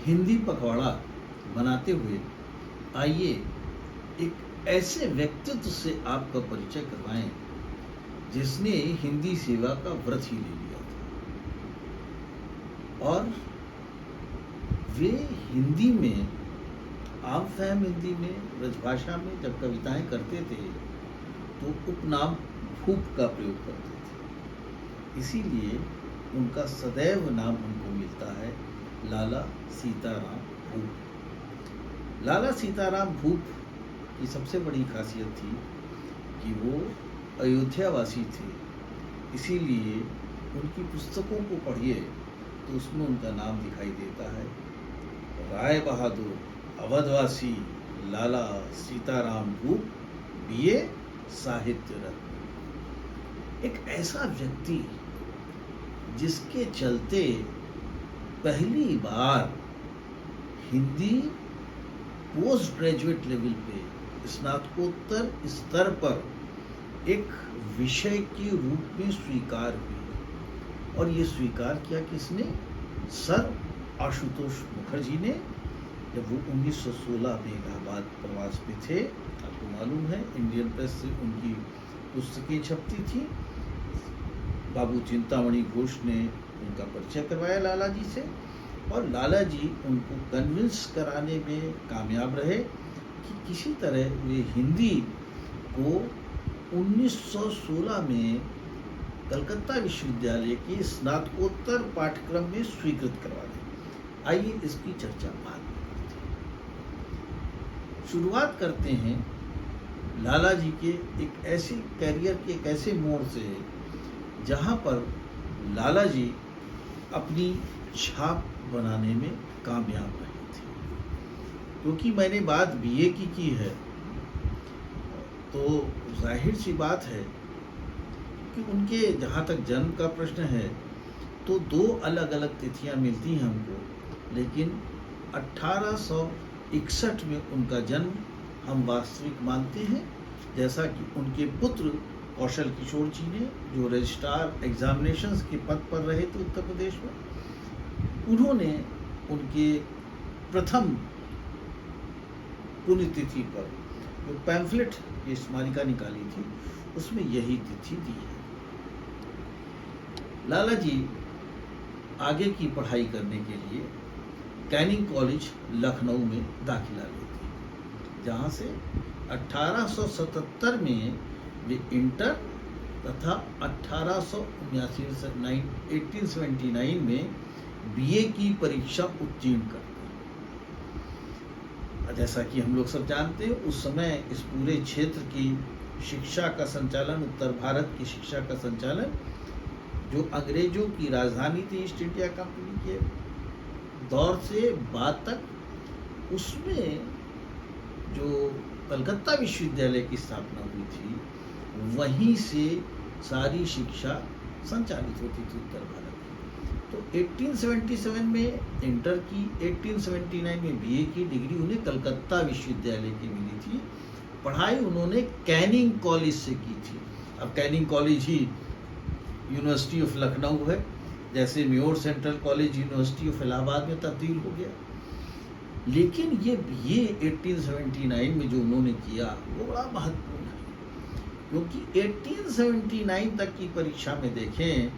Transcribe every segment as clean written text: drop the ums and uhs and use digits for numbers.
हिंदी पखवाड़ा बनाते हुए आइए एक ऐसे व्यक्तित्व से आपका परिचय करवाएं जिसने हिंदी सेवा का व्रत ही ले लिया था और वे हिंदी में, आम फहम हिंदी में, ब्रजभाषा में जब कविताएं करते थे तो उपनाम भूप का प्रयोग करते थे। इसीलिए उनका सदैव नाम उनको मिलता है लाला सीताराम भूप। लाला सीताराम भूप की सबसे बड़ी खासियत थी कि वो अयोध्यावासी थे, इसीलिए उनकी पुस्तकों को पढ़िए तो उसमें उनका नाम दिखाई देता है, राय बहादुर अवधवासी लाला सीताराम भूप बीए साहित्य रत्न। एक ऐसा व्यक्ति जिसके चलते पहली बार हिंदी पोस्ट ग्रेजुएट लेवल पे स्नातकोत्तर स्तर पर एक विषय के रूप में स्वीकार हुई। और ये स्वीकार किया किसने? सर आशुतोष मुखर्जी ने, जब वो 1916 में इलाहाबाद प्रवास पे थे। आपको मालूम है इंडियन प्रेस से उनकी पुस्तकें छपती थी। बाबू चिंतामणि घोष ने उनका परिचय करवाया लाला जी से और लाला जी उनको कन्विंस कराने में कामयाब रहे कि किसी तरह वे हिंदी को 1916 में कलकत्ता विश्वविद्यालय के स्नातकोत्तर पाठ्यक्रम में स्वीकृत करवा दें। आइए इसकी चर्चा बाद में करते हैं। शुरुआत करते हैं लाला जी के एक ऐसे कैरियर के एक ऐसे मोड़ से जहाँ पर लाला जी अपनी छाप बनाने में कामयाब रहे थे। क्योंकि मैंने बात बीए की है तो जाहिर सी बात है कि उनके जहाँ तक जन्म का प्रश्न है तो दो अलग अलग तिथियाँ मिलती हैं हमको, लेकिन 1861 में उनका जन्म हम वास्तविक मानते हैं। जैसा कि उनके पुत्र कौशल किशोर जी ने, जो रजिस्ट्रार एग्जामिनेशंस के पद पर रहे थे उत्तर प्रदेश में, उन्होंने उनके प्रथम पुण्यतिथि पर जो पैम्फलेट ये स्मारिका निकाली थी उसमें यही तिथि दी है। लाला जी आगे की पढ़ाई करने के लिए कैनिंग कॉलेज लखनऊ में दाखिला लेते हैं, जहाँ से 1877 में वे इंटर तथा 1879 में बीए की परीक्षा उत्तीर्ण करते हैं। जैसा कि हम लोग सब जानते हैं उस समय इस पूरे क्षेत्र की शिक्षा का संचालन, उत्तर भारत की शिक्षा का संचालन जो अंग्रेजों की राजधानी थी ईस्ट इंडिया कंपनी के दौर से बाद तक, उसमें जो कलकत्ता विश्वविद्यालय की स्थापना हुई थी वहीं से सारी शिक्षा संचालित होती थी उत्तर भारत में। तो 1877 में इंटर की, 1879 में बीए की डिग्री उन्हें कलकत्ता विश्वविद्यालय की मिली थी। पढ़ाई उन्होंने कैनिंग कॉलेज से की थी। अब Canning college he university of Lucknow है, जैसे more central college university of Allahabad में तब्दील हो गया। लेकिन ये बीए 1879 में जो उन्होंने किया वो बड़ा महत्वपूर्ण है, क्योंकि 1879 तक की परीक्षा में देखें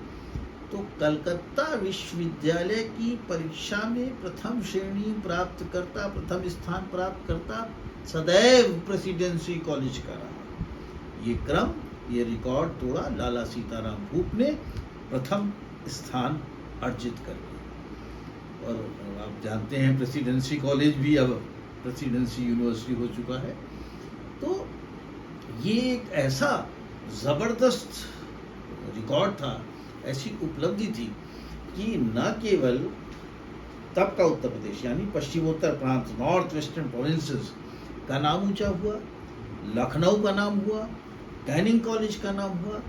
तो कलकत्ता विश्वविद्यालय की परीक्षा में प्रथम श्रेणी प्राप्त करता, प्रथम स्थान प्राप्त करता सदैव प्रेसिडेंसी कॉलेज का रहा। ये क्रम, ये रिकॉर्ड तोड़ा लाला सीताराम भूप ने प्रथम स्थान अर्जित करके। और आप जानते हैं प्रेसिडेंसी कॉलेज भी अब प्रेसिडेंसी यूनिवर्सिटी हो चुका है। तो ये एक ऐसा ज़बरदस्त रिकॉर्ड था, ऐसी उपलब्धि थी कि न केवल तब का उत्तर प्रदेश यानी पश्चिमोत्तर प्रांत, नॉर्थ वेस्टर्न प्रोविंसेस का नाम ऊंचा हुआ, लखनऊ का नाम हुआ, कैनिंग कॉलेज का नाम हुआ।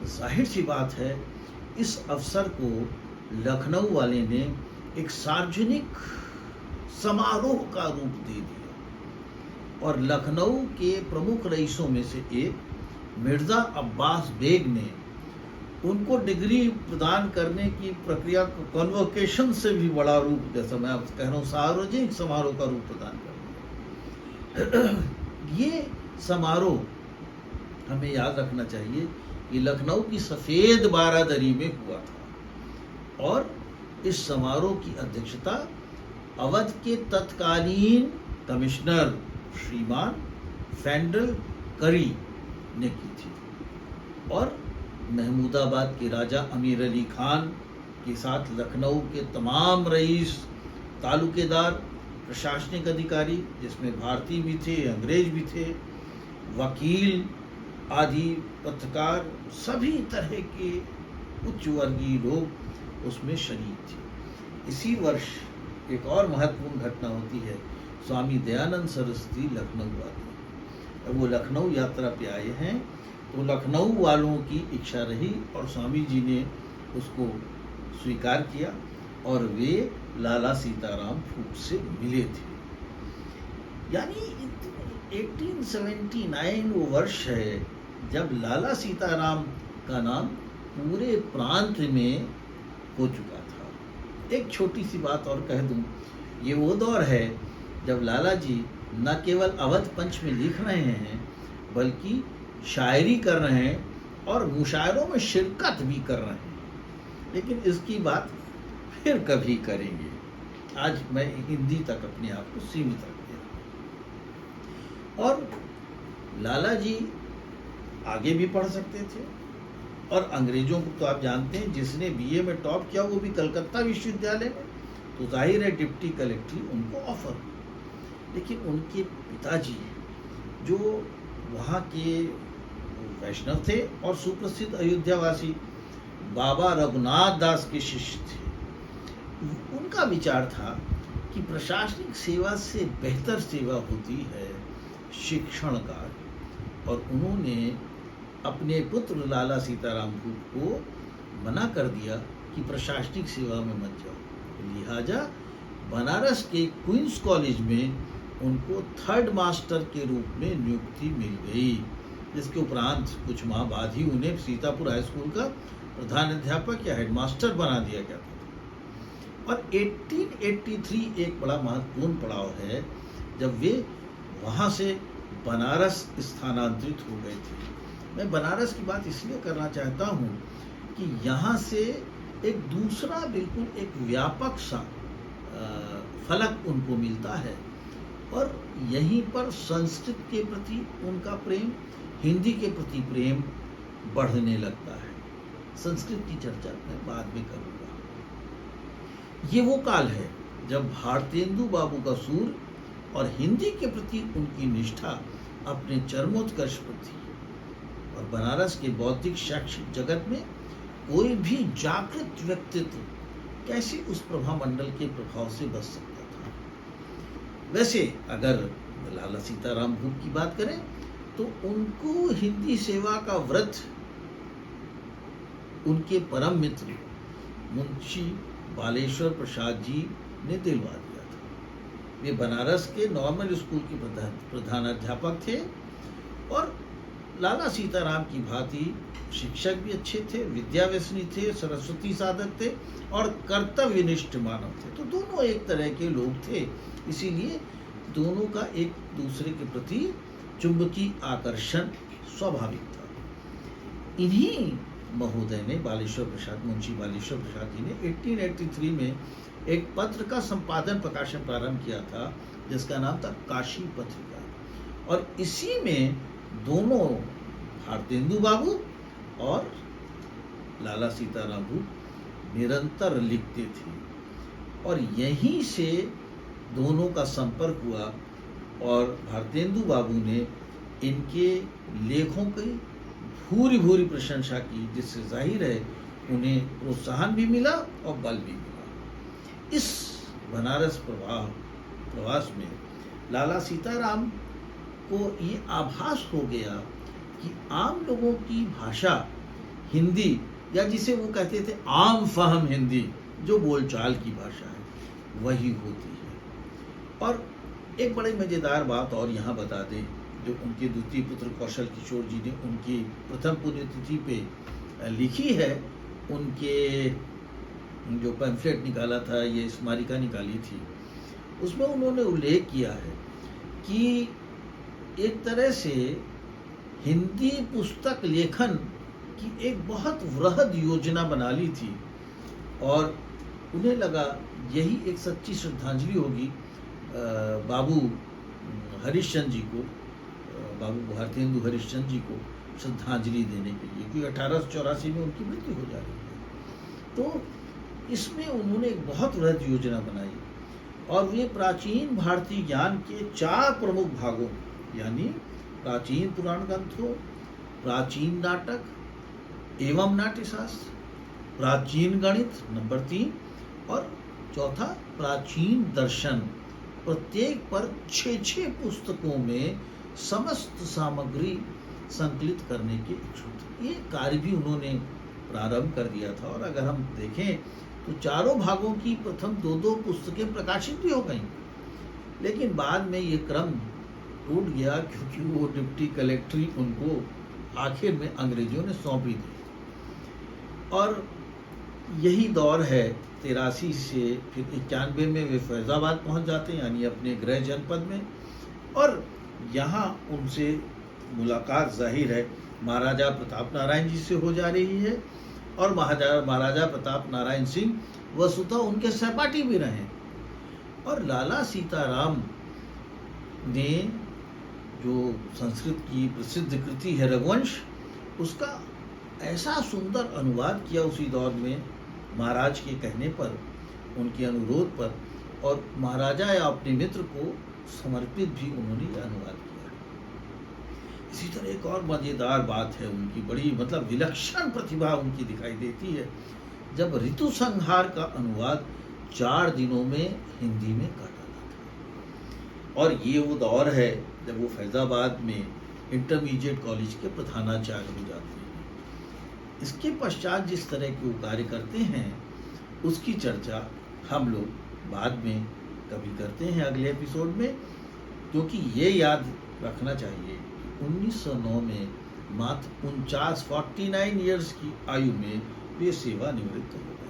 जाहिर सी बात है इस अवसर को लखनऊ वाले ने एक सार्वजनिक समारोह का रूप दे दिया और लखनऊ के प्रमुख रईसों में से एक मिर्ज़ा अब्बास बेग ने उनको डिग्री प्रदान करने की प्रक्रिया को कन्वोकेशन से भी बड़ा रूप, जैसा मैं आपसे कह रहा हूँ, सार्वजनिक समारोह का रूप प्रदान करना। ये समारोह हमें याद रखना चाहिए कि लखनऊ की सफ़ेद बारादरी में हुआ था और इस समारोह की अध्यक्षता अवध के तत्कालीन कमिश्नर श्रीमान फेंडल करी ने की थी और महमूदाबाद के राजा अमीर अली खान के साथ लखनऊ के तमाम रईस, तालुकेदार, प्रशासनिक अधिकारी, जिसमें भारतीय भी थे, अंग्रेज भी थे, वकील आदि, पत्रकार, सभी तरह के उच्च वर्गीय लोग उसमें शरीक थे। इसी वर्ष एक और महत्वपूर्ण घटना होती है। स्वामी दयानंद सरस्वती लखनऊ आते हैं। वो लखनऊ यात्रा पे आए हैं तो लखनऊ वालों की इच्छा रही और स्वामी जी ने उसको स्वीकार किया और वे लाला सीताराम फूट से मिले थे। यानी 1879 वो वर्ष है जब लाला सीताराम का नाम पूरे प्रांत में हो चुका था। एक छोटी सी बात और कह दूं, ये वो दौर है जब लाला जी न केवल अवध पंच में लिख रहे हैं बल्कि शायरी कर रहे हैं और मुशायरों में शिरकत भी कर रहे हैं। लेकिन इसकी बात फिर कभी करेंगे। आज मैं हिंदी तक अपने आप को सीमित रख दिया। और लाला जी आगे भी पढ़ सकते थे और अंग्रेजों को तो आप जानते हैं, जिसने बीए में टॉप किया वो भी कलकत्ता विश्वविद्यालय में, तो जाहिर है डिप्टी कलेक्टर उनको ऑफर। लेकिन उनके पिताजी जो वहाँ के वैष्णव थे और सुप्रसिद्ध अयोध्यावासी बाबा रघुनाथ दास के शिष्य थे, उनका विचार था कि प्रशासनिक सेवा से बेहतर सेवा होती है शिक्षण कार्य, और उन्होंने अपने पुत्र लाला सीताराम फूट को मना कर दिया कि प्रशासनिक सेवा में मत जाओ। लिहाजा बनारस के क्वींस कॉलेज में उनको थर्ड मास्टर के रूप में नियुक्ति मिल गई, जिसके उपरांत कुछ माह बाद ही उन्हें सीतापुर हाई स्कूल का प्रधान अध्यापक या हेडमास्टर बना दिया गया था। और 1883 एक बड़ा महत्वपूर्ण पड़ाव है जब वे वहाँ से बनारस स्थानांतरित हो गए थे। मैं बनारस की बात इसलिए करना चाहता हूँ कि यहाँ से एक दूसरा बिल्कुल एक व्यापक सा फलक उनको मिलता है और यहीं पर संस्कृत के प्रति उनका प्रेम, हिंदी के प्रति प्रेम बढ़ने लगता है। संस्कृत की चर्चा मैं बाद में करूँगा। ये वो काल है जब भारतेंदु बाबू का सूर और हिंदी के प्रति उनकी निष्ठा अपने चरमोत्कर्ष पर थी और बनारस के बौद्धिक शैक्षिक जगत में कोई भी जागृत व्यक्तित्व कैसे उस प्रभामंडल के प्रभाव से बच सकता था। वैसे अगर लाला सीताराम फूट की बात करें तो उनको हिंदी सेवा का व्रत उनके परम मित्र मुंशी बालेश्वर प्रसाद जी ने दिलवा दिया था। वे बनारस के नॉर्मल स्कूल के प्रधानाध्यापक थे और लाला सीताराम की भांति शिक्षक भी अच्छे थे, विद्याव्यसनी थे, सरस्वती साधक थे और कर्तव्यनिष्ठ मानव थे। तो दोनों एक तरह के लोग थे, इसीलिए दोनों का एक दूसरे के प्रति चुंबकीय आकर्षण स्वाभाविक था। इन्हीं महोदय ने बालेश्वर प्रसाद, मुंशी बालेश्वर प्रसाद जी ने 1883 में एक पत्र का संपादन प्रकाशन प्रारंभ किया था जिसका नाम था काशी पत्रिका, और इसी में दोनों भारतेंदु बाबू और लाला सीताराम फूट निरंतर लिखते थे और यहीं से दोनों का संपर्क हुआ और भारतेंदु बाबू ने इनके लेखों की भूरी भूरी प्रशंसा की, जिससे जाहिर है उन्हें प्रोत्साहन भी मिला और बल भी मिला। इस बनारस प्रवास में लाला सीताराम को ये आभास हो गया कि आम लोगों की भाषा हिंदी, या जिसे वो कहते थे आम फहम हिंदी, जो बोलचाल की भाषा है वही होती है। और एक बड़ी मज़ेदार बात और यहाँ बता दें, जो उनके द्वितीय पुत्र कौशल किशोर जी ने उनकी प्रथम पुण्यतिथि पे लिखी है, उनके जो पैम्फलेट निकाला था, ये स्मारिका निकाली थी, उसमें उन्होंने उल्लेख किया है कि एक तरह से हिंदी पुस्तक लेखन की एक बहुत वृहद योजना बना ली थी और उन्हें लगा यही एक सच्ची श्रद्धांजलि होगी बाबू हरिश्चंद्र जी को, बाबू भारतेंदु हरिश्चंद्र जी को श्रद्धांजलि देने के लिए, क्योंकि 1884 में उनकी मृत्यु हो जा रही है। तो इसमें उन्होंने एक बहुत वृहद योजना बनाई और वे प्राचीन भारतीय ज्ञान के 4 प्रमुख भागों, यानी प्राचीन पुराण ग्रंथों, प्राचीन नाटक एवं नाट्यशास्त्र, प्राचीन गणित नंबर 3 और चौथा प्राचीन दर्शन, प्रत्येक पर 6 पुस्तकों में समस्त सामग्री संकलित करने के इच्छुक थे। ये कार्य भी उन्होंने प्रारंभ कर दिया था और अगर हम देखें तो चारों भागों की प्रथम 2 पुस्तकें प्रकाशित भी हो गईं, लेकिन बाद में ये क्रम टूट गया क्योंकि वो डिप्टी कलेक्ट्री उनको आखिर में अंग्रेजों ने सौंपी दी। और यही दौर है 83 से फिर 91 में वे फैजाबाद पहुंच जाते हैं, यानी अपने गृह जनपद में, और यहाँ उनसे मुलाकात जाहिर है महाराजा प्रताप नारायण जी से हो जा रही है और महाराजा प्रताप नारायण सिंह वसुतः उनके सहपाठी भी रहे। और लाला सीताराम ने जो संस्कृत की प्रसिद्ध कृति है रघुवंश, उसका ऐसा सुंदर अनुवाद किया उसी दौर में महाराज के कहने पर, उनके अनुरोध पर, और महाराजा या अपने मित्र को समर्पित भी उन्होंने यह अनुवाद किया। इसी तरह एक और मजेदार बात है उनकी, बड़ी मतलब विलक्षण प्रतिभा उनकी दिखाई देती है जब ऋतु संहार का अनुवाद 4 दिनों में हिंदी में कर डाला था। और ये वो दौर है जब वो फैजाबाद में इंटरमीडिएट कॉलेज के प्रधानाचार्य हो जाते हैं। इसके पश्चात जिस तरह के वो कार्य करते हैं उसकी चर्चा हम लोग बाद में कभी करते हैं अगले एपिसोड में, क्योंकि ये याद रखना चाहिए 1909 में मात्र 49 ईयर्स की आयु में वे सेवानिवृत्त हो गए।